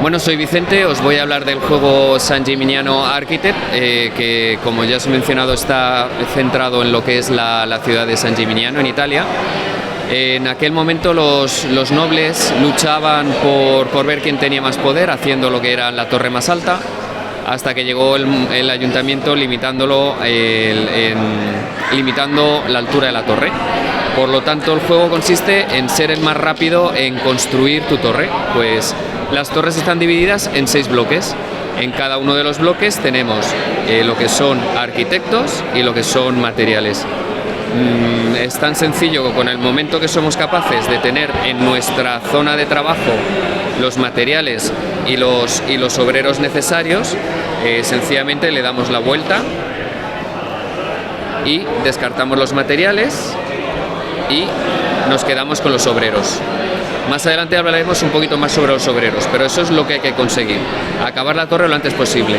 Bueno, soy Vicente, os voy a hablar del juego San Gimignano Architect, que como ya os he mencionado está centrado en lo que es la ciudad de San Gimignano en Italia. En aquel momento los nobles luchaban por ver quién tenía más poder, haciendo lo que era la torre más alta, hasta que llegó el ayuntamiento limitando la altura de la torre. Por lo tanto, el juego consiste en ser el más rápido en construir tu torre. Pues las torres están divididas en 6 bloques. En cada uno de los bloques tenemos lo que son arquitectos y lo que son materiales. Es tan sencillo que con el momento que somos capaces de tener en nuestra zona de trabajo los materiales y los obreros necesarios, sencillamente le damos la vuelta y descartamos los materiales y nos quedamos con los obreros. Más adelante hablaremos un poquito más sobre los obreros, pero eso es lo que hay que conseguir, acabar la torre lo antes posible.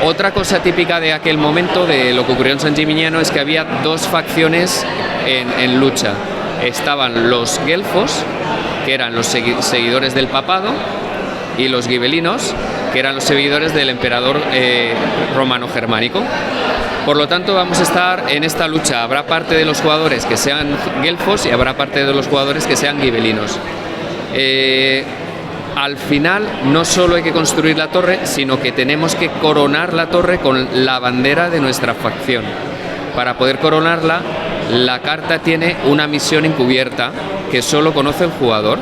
Otra cosa típica de aquel momento, de lo que ocurrió en San Gimignano, es que había 2 facciones en lucha. Estaban los guelfos, que eran los seguidores del papado, y los gibelinos, que eran los seguidores del emperador romano-germánico. Por lo tanto, vamos a estar en esta lucha. Habrá parte de los jugadores que sean guelfos y habrá parte de los jugadores que sean gibelinos. Al final, no solo hay que construir la torre, sino que tenemos que coronar la torre con la bandera de nuestra facción. Para poder coronarla, la carta tiene una misión encubierta que solo conoce el jugador.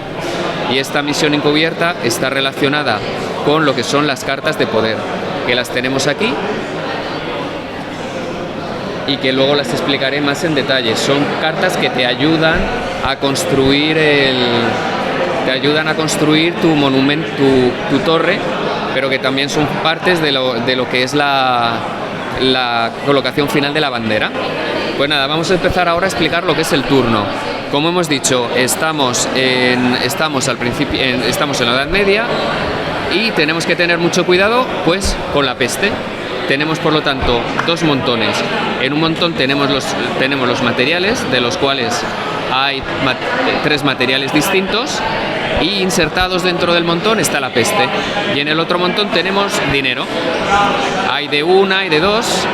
Y esta misión encubierta está relacionada con lo que son las cartas de poder, que las tenemos aquí y que luego las explicaré más en detalle. Son cartas que te ayudan a construir tu monumento, tu torre, pero que también son partes de lo que es la colocación final de la bandera. Pues nada, vamos a empezar ahora a explicar lo que es el turno. Como hemos dicho, estamos en la Edad Media y tenemos que tener mucho cuidado pues con la peste. Tenemos por lo tanto 2 montones. En un montón tenemos los materiales, de los cuales hay 3 materiales distintos, y insertados dentro del montón está la peste. Y en el otro montón tenemos dinero. Hay de una y de 2,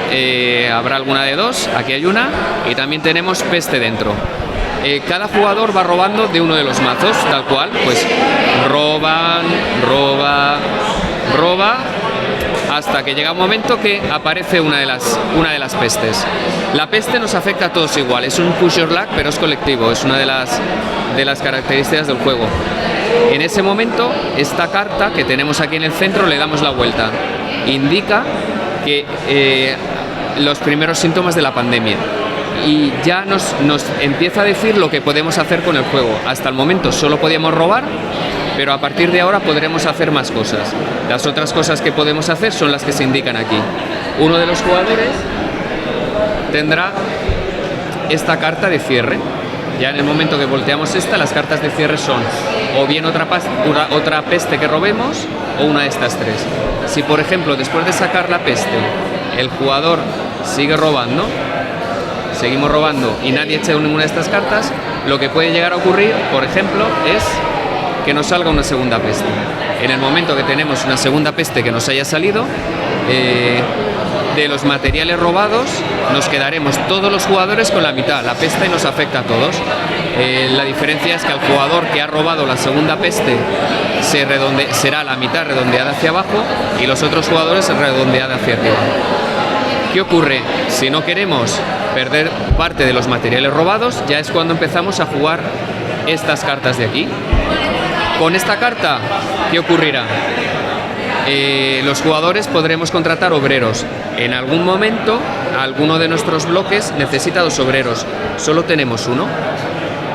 habrá alguna de 2, aquí hay una, y también tenemos peste dentro. Cada jugador va robando de uno de los mazos, tal cual, pues roba, hasta que llega un momento que aparece una de las pestes. La peste nos afecta a todos igual, es un push your luck, pero es colectivo, es una de las características del juego. En ese momento, esta carta que tenemos aquí en el centro le damos la vuelta. Indica que los primeros síntomas de la pandemia. Y ya nos empieza a decir lo que podemos hacer con el juego. Hasta el momento solo podíamos robar, pero a partir de ahora podremos hacer más cosas. Las otras cosas que podemos hacer son las que se indican aquí. Uno de los jugadores tendrá esta carta de cierre. Ya en el momento que volteamos las cartas de cierre son o bien otra peste que robemos o una de estas 3. Si por ejemplo después de sacar la peste el jugador sigue robando, seguimos robando y nadie echa ninguna de estas cartas, lo que puede llegar a ocurrir, por ejemplo, es que nos salga una segunda peste. En el momento que tenemos una segunda peste que nos haya salido, de los materiales robados nos quedaremos todos los jugadores con la mitad. La peste nos afecta a todos. La diferencia es que al jugador que ha robado la segunda peste será la mitad redondeada hacia abajo y los otros jugadores redondeada hacia arriba. ¿Qué ocurre? Si no queremos perder parte de los materiales robados, ya es cuando empezamos a jugar estas cartas de aquí. Con esta carta, ¿qué ocurrirá? Los jugadores podremos contratar obreros. En algún momento, alguno de nuestros bloques necesita 2 obreros. Solo tenemos 1.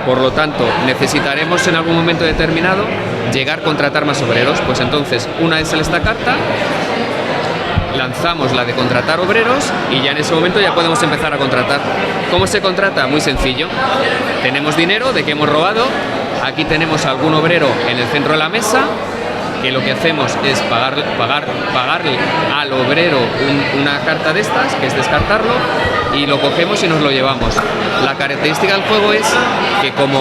Por lo tanto, necesitaremos en algún momento determinado llegar a contratar más obreros. Pues entonces, una vez sale esta carta, lanzamos la de contratar obreros y ya en ese momento ya podemos empezar a contratar. ¿Cómo se contrata? Muy sencillo. Tenemos dinero de que hemos robado. Aquí tenemos algún obrero en el centro de la mesa, que lo que hacemos es pagarle al obrero una carta de estas, que es descartarlo, y lo cogemos y nos lo llevamos. La característica del juego es que como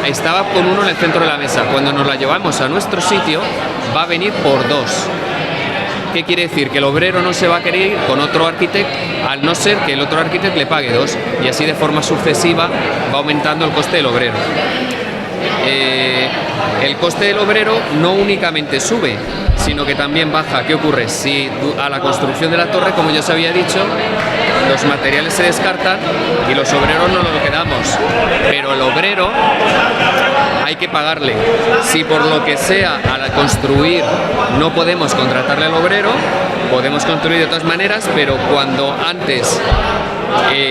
estaba con uno en el centro de la mesa, cuando nos la llevamos a nuestro sitio, va a venir por 2. ¿Qué quiere decir? Que el obrero no se va a querer ir con otro arquitecto, al no ser que el otro arquitecto le pague 2, y así de forma sucesiva va aumentando el coste del obrero. El coste del obrero no únicamente sube, sino que también baja. ¿Qué ocurre? Si a la construcción de la torre, como ya os había dicho, los materiales se descartan y los obreros no los quedamos, pero el obrero hay que pagarle. Si por lo que sea al construir no podemos contratarle al obrero, podemos construir de otras maneras, pero cuando antes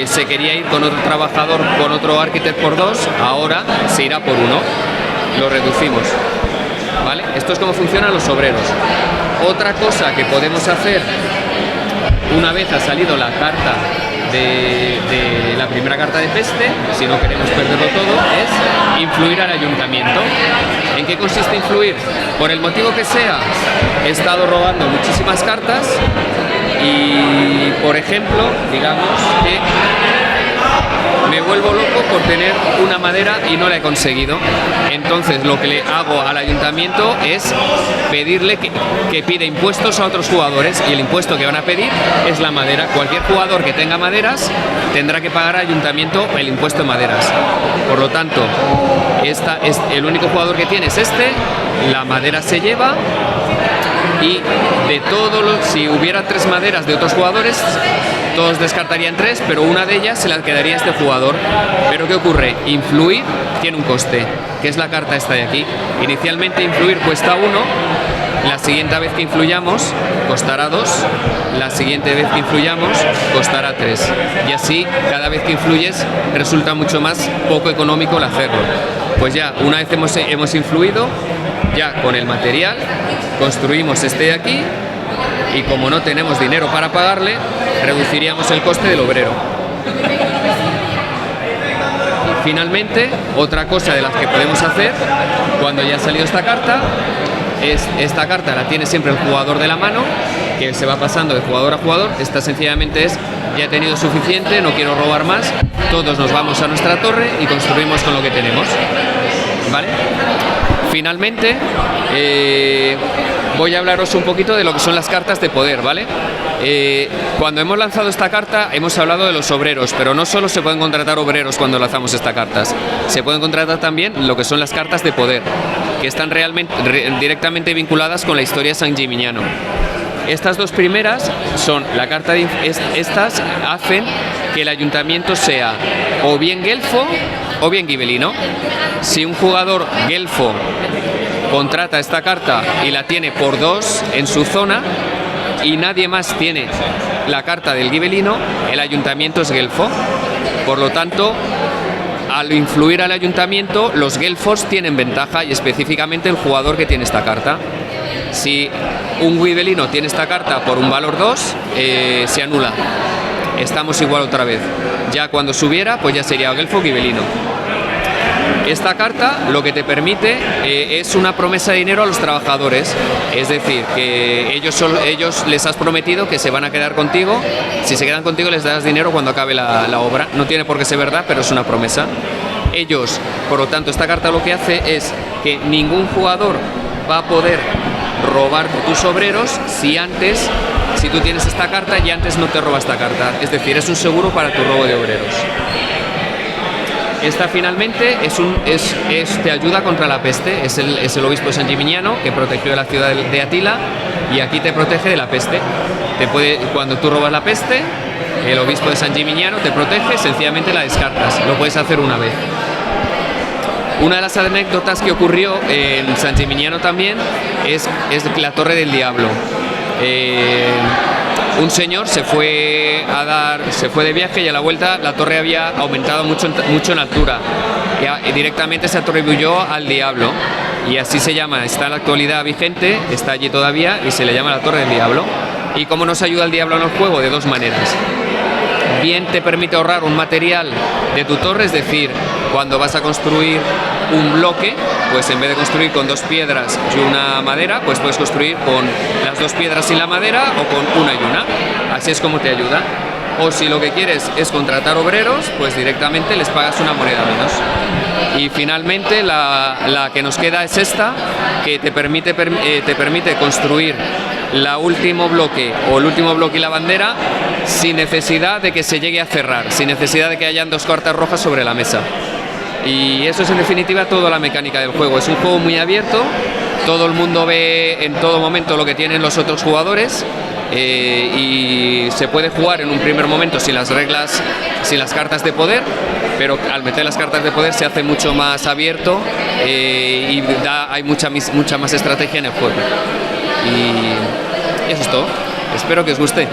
se quería ir con otro trabajador, con otro arquitecto por 2, ahora se irá por 1, lo reducimos, ¿vale? Esto es cómo funcionan los obreros. Otra cosa que podemos hacer una vez ha salido la carta de la primera carta de peste, si no queremos perderlo todo, es influir al ayuntamiento. ¿En qué consiste influir? Por el motivo que sea, he estado robando muchísimas cartas y, por ejemplo, digamos que me vuelvo loco por tener una madera y no la he conseguido. Entonces lo que le hago al ayuntamiento es pedirle que pida impuestos a otros jugadores, y el impuesto que van a pedir es la madera. Cualquier jugador que tenga maderas tendrá que pagar al ayuntamiento el impuesto de maderas. Por lo tanto, el único jugador que tiene es este, la madera se lleva. Y de todos si hubiera 3 maderas de otros jugadores, todos descartarían 3, pero una de ellas se la quedaría este jugador. Pero ¿qué ocurre? Influir tiene un coste, que es la carta esta de aquí. Inicialmente influir cuesta 1, la siguiente vez que influyamos costará 2, la siguiente vez que influyamos costará 3. Y así, cada vez que influyes, resulta mucho más poco económico el hacerlo. Pues ya, una vez hemos influido, ya con el material, construimos este de aquí, y como no tenemos dinero para pagarle, reduciríamos el coste del obrero. Finalmente, otra cosa de las que podemos hacer cuando ya ha salido esta carta es, esta carta la tiene siempre el jugador de la mano, que se va pasando de jugador a jugador. Esta sencillamente es, ya he tenido suficiente, no quiero robar más, todos nos vamos a nuestra torre y construimos con lo que tenemos, ¿vale? Finalmente, voy a hablaros un poquito de lo que son las cartas de poder, ¿vale? Cuando hemos lanzado esta carta hemos hablado de los obreros, pero no solo se pueden contratar obreros cuando lanzamos estas cartas, se pueden contratar también lo que son las cartas de poder, que están directamente vinculadas con la historia de San Gimignano. Estas dos primeras son la carta de estas hacen que el ayuntamiento sea o bien guelfo o bien gibelino. Si un jugador guelfo contrata esta carta y la tiene por 2 en su zona y nadie más tiene la carta del gibelino, el ayuntamiento es guelfo. Por lo tanto, al influir al ayuntamiento, los guelfos tienen ventaja, y específicamente el jugador que tiene esta carta. Si un gibelino tiene esta carta por un valor 2, se anula. Estamos igual otra vez. Ya cuando subiera, pues ya sería guelfo o gibelino. Esta carta lo que te permite es una promesa de dinero a los trabajadores, es decir, que ellos les has prometido que se van a quedar contigo. Si se quedan contigo les das dinero cuando acabe la obra. No tiene por qué ser verdad, pero es una promesa. Ellos, por lo tanto, esta carta lo que hace es que ningún jugador va a poder robar tus obreros si tú tienes esta carta y antes no te roba esta carta. Es decir, es un seguro para tu robo de obreros. Esta finalmente te ayuda contra la peste, es el obispo de San Gimignano que protegió la ciudad de Atila, y aquí te protege de la peste. Cuando tú robas la peste, el obispo de San Gimignano te protege, sencillamente la descartas, lo puedes hacer una vez. Una de las anécdotas que ocurrió en San Gimignano también es la Torre del Diablo. Un señor se fue de viaje y a la vuelta la torre había aumentado mucho en altura. Y directamente se atribuyó al diablo, y así se llama, está en la actualidad vigente, está allí todavía y se le llama la Torre del Diablo. ¿Y cómo nos ayuda el diablo en el juego? De dos maneras. Bien te permite ahorrar un material de tu torre, es decir, cuando vas a construir un bloque, pues en vez de construir con 2 piedras y una madera, pues puedes construir con las 2 piedras y la madera, o con una y una. Así es como te ayuda. O si lo que quieres es contratar obreros, pues directamente les pagas una moneda menos. Y finalmente la que nos queda es esta, que te permite construir el último bloque y la bandera sin necesidad de que se llegue a cerrar, sin necesidad de que hayan 2 cartas rojas sobre la mesa. Y eso es en definitiva toda la mecánica del juego. Es un juego muy abierto, todo el mundo ve en todo momento lo que tienen los otros jugadores. Y se puede jugar en un primer momento sin las reglas, sin las cartas de poder, pero al meter las cartas de poder se hace mucho más abierto y hay mucha más estrategia en el juego. Y eso es todo. Espero que os guste.